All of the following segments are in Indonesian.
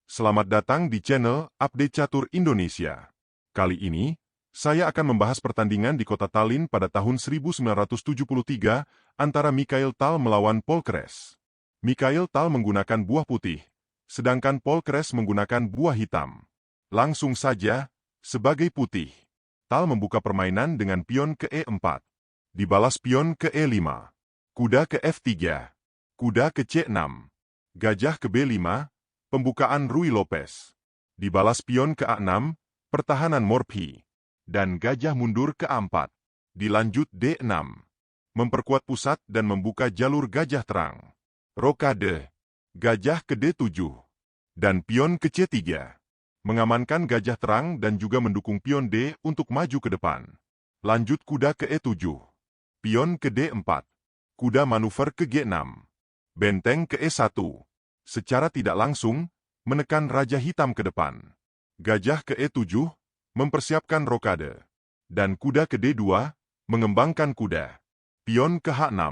Selamat datang di channel Update Catur Indonesia. Kali ini, saya akan membahas pertandingan di kota Tallinn pada tahun 1973 antara Mikhail Tal melawan Paul Keres. Mikhail Tal menggunakan buah putih, sedangkan Paul Keres menggunakan buah hitam. Langsung saja, sebagai putih, Tal membuka permainan dengan pion ke E4. Dibalas pion ke E5. Kuda ke F3. Kuda ke C6. Gajah ke B5. Pembukaan Ruy Lopez. Dibalas pion ke A6, pertahanan Morphy. Dan gajah mundur ke A4. Dilanjut D6. Memperkuat pusat dan membuka jalur gajah terang. Rokade. Gajah ke D7. Dan pion ke C3. Mengamankan gajah terang dan juga mendukung pion D untuk maju ke depan. Lanjut kuda ke E7. Pion ke D4. Kuda manuver ke G6. Benteng ke E1. Secara tidak langsung, menekan Raja Hitam ke depan. Gajah ke E7, mempersiapkan rokade. Dan kuda ke D2, mengembangkan kuda. Pion ke H6,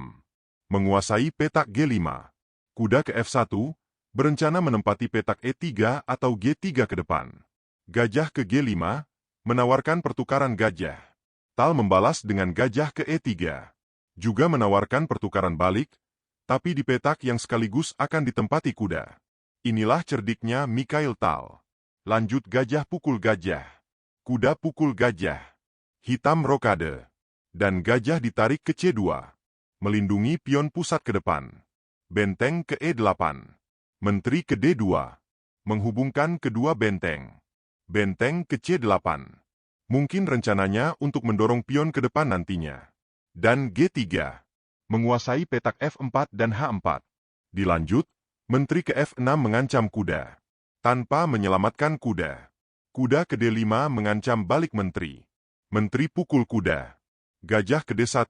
menguasai petak G5. Kuda ke F1, berencana menempati petak E3 atau G3 ke depan. Gajah ke G5, menawarkan pertukaran gajah. Tal membalas dengan gajah ke E3. Juga menawarkan pertukaran balik, tapi di petak yang sekaligus akan ditempati kuda. Inilah cerdiknya Mikhail Tal. Lanjut gajah pukul gajah. Kuda pukul gajah. Hitam rokade. Dan gajah ditarik ke C2. Melindungi pion pusat ke depan. Benteng ke E8. Menteri ke D2. Menghubungkan kedua benteng. Benteng ke C8. Mungkin rencananya untuk mendorong pion ke depan nantinya. Dan G3. Menguasai petak F4 dan H4. Dilanjut, Menteri ke F6 mengancam kuda. Tanpa menyelamatkan kuda. Kuda ke D5 mengancam balik menteri. Menteri pukul kuda. Gajah ke D1,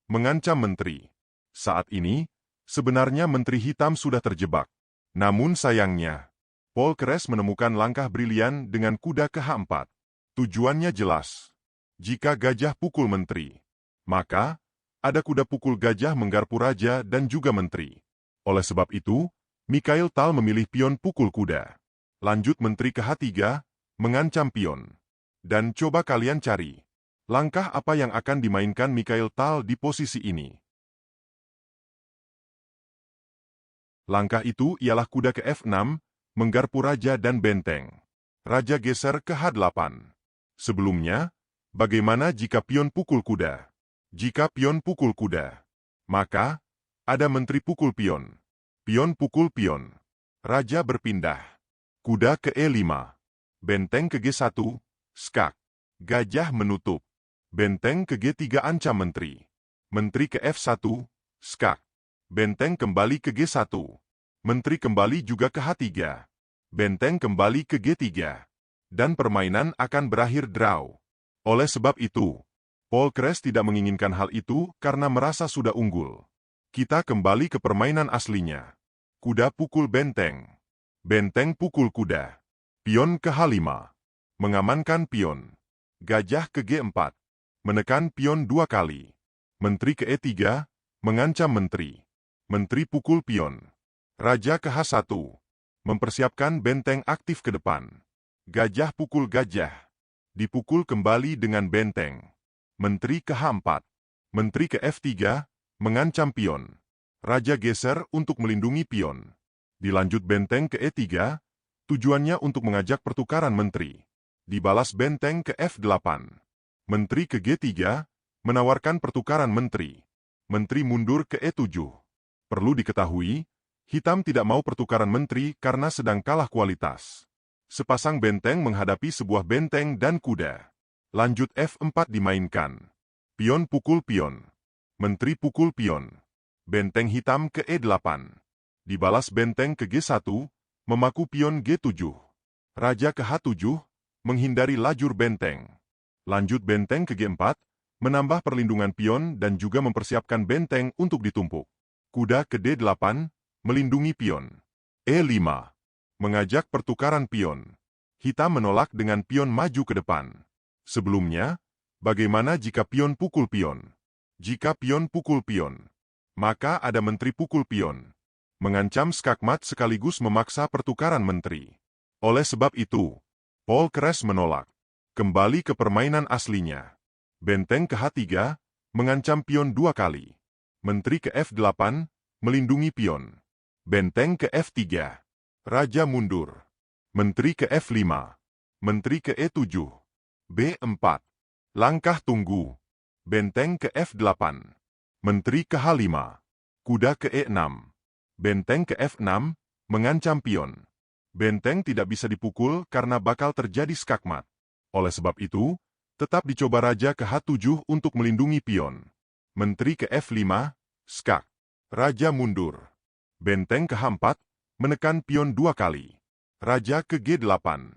mengancam menteri. Saat ini, sebenarnya Menteri Hitam sudah terjebak. Namun sayangnya, Paul Keres menemukan langkah brilian dengan kuda ke H4. Tujuannya jelas. Jika gajah pukul menteri, maka ada kuda pukul gajah menggarpu raja dan juga menteri. Oleh sebab itu, Mikhail Tal memilih pion pukul kuda. Lanjut menteri ke H3, mengancam pion. Dan coba kalian cari, langkah apa yang akan dimainkan Mikhail Tal di posisi ini. Langkah itu ialah kuda ke F6, menggarpu raja dan benteng. Raja geser ke H8. Sebelumnya, bagaimana jika pion pukul kuda? Jika pion pukul kuda, maka ada menteri pukul pion. Pion pukul pion. Raja berpindah. Kuda ke E5. Benteng ke G1, skak. Gajah menutup. Benteng ke G3 ancam menteri. Menteri ke F1, skak. Benteng kembali ke G1. Menteri kembali juga ke H3. Benteng kembali ke G3. Dan permainan akan berakhir draw. Oleh sebab itu, Paul Keres tidak menginginkan hal itu karena merasa sudah unggul. Kita kembali ke permainan aslinya. Kuda pukul benteng. Benteng pukul kuda. Pion ke H5. Mengamankan pion. Gajah ke G4. Menekan pion 2 kali. Menteri ke E3. Mengancam menteri. Menteri pukul pion. Raja ke H1. Mempersiapkan benteng aktif ke depan. Gajah pukul gajah. Dipukul kembali dengan benteng. Menteri ke H4. Menteri ke F3, mengancam pion. Raja geser untuk melindungi pion. Dilanjut benteng ke E3, tujuannya untuk mengajak pertukaran menteri. Dibalas benteng ke F8. Menteri ke G3, menawarkan pertukaran menteri. Menteri mundur ke E7. Perlu diketahui, hitam tidak mau pertukaran menteri karena sedang kalah kualitas. Sepasang benteng menghadapi sebuah benteng dan kuda. Lanjut F4 dimainkan. Pion pukul pion. Menteri pukul pion. Benteng hitam ke E8. Dibalas benteng ke G1, memaku pion G7. Raja ke H7, menghindari lajur benteng. Lanjut benteng ke G4, menambah perlindungan pion dan juga mempersiapkan benteng untuk ditumpuk. Kuda ke D8, melindungi pion. E5. Mengajak pertukaran pion. Hitam menolak dengan pion maju ke depan. Sebelumnya, bagaimana jika pion pukul pion? Jika pion pukul pion, maka ada menteri pukul pion. Mengancam skakmat sekaligus memaksa pertukaran menteri. Oleh sebab itu, Polkeres menolak. Kembali ke permainan aslinya. Benteng ke H3, mengancam pion 2 kali. Menteri ke F8, melindungi pion. Benteng ke F3. Raja mundur. Menteri ke F5. Menteri ke E7. B4. Langkah tunggu. Benteng ke F8. Menteri ke H5. Kuda ke E6. Benteng ke F6, mengancam pion. Benteng tidak bisa dipukul karena bakal terjadi skakmat. Oleh sebab itu, tetap dicoba raja ke H7 untuk melindungi pion. Menteri ke F5, skak. Raja mundur. Benteng ke H4, menekan pion 2 kali. Raja ke G8.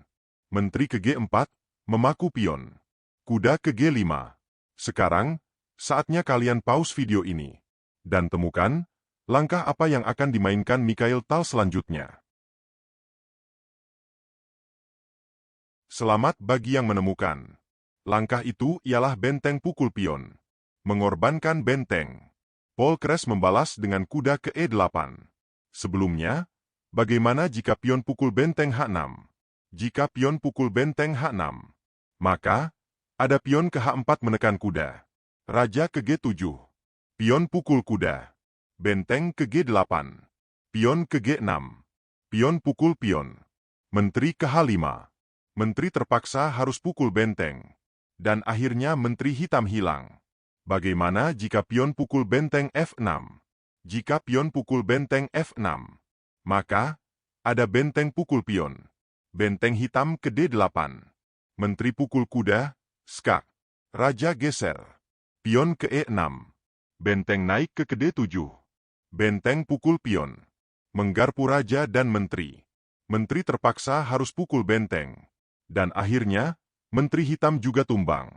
Menteri ke G4, memaku pion. Kuda ke G5. Sekarang, saatnya kalian pause video ini. Dan temukan, langkah apa yang akan dimainkan Mikhail Tal selanjutnya. Selamat bagi yang menemukan. Langkah itu ialah benteng pukul pion. Mengorbankan benteng. Polkeres membalas dengan kuda ke E8. Sebelumnya, bagaimana jika pion pukul benteng H6? Jika pion pukul benteng H6, maka ada pion ke H4 menekan kuda. Raja ke G7. Pion pukul kuda. Benteng ke G8. Pion ke G6. Pion pukul pion. Menteri ke H5. Menteri terpaksa harus pukul benteng. Dan akhirnya menteri hitam hilang. Bagaimana jika pion pukul benteng F6? Jika pion pukul benteng F6, maka ada benteng pukul pion. Benteng hitam ke D8. Menteri pukul kuda, skak. Raja geser. Pion ke E6. Benteng naik ke D7. Benteng pukul pion. Menggarpu raja dan menteri. Menteri terpaksa harus pukul benteng. Dan akhirnya, menteri hitam juga tumbang.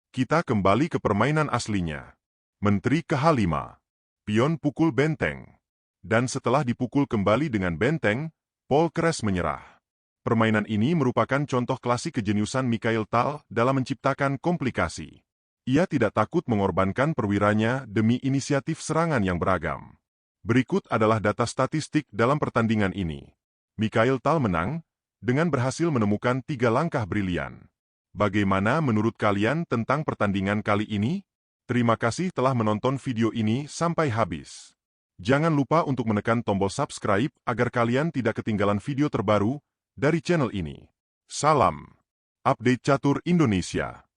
Kita kembali ke permainan aslinya. Menteri ke H5. Pion pukul benteng. Dan setelah dipukul kembali dengan benteng, Polkeres menyerah. Permainan ini merupakan contoh klasik kejeniusan Mikhail Tal dalam menciptakan komplikasi. Ia tidak takut mengorbankan perwiranya demi inisiatif serangan yang beragam. Berikut adalah data statistik dalam pertandingan ini. Mikhail Tal menang dengan berhasil menemukan 3 langkah brilian. Bagaimana menurut kalian tentang pertandingan kali ini? Terima kasih telah menonton video ini sampai habis. Jangan lupa untuk menekan tombol subscribe agar kalian tidak ketinggalan video terbaru dari channel ini. Salam Update Catur Indonesia.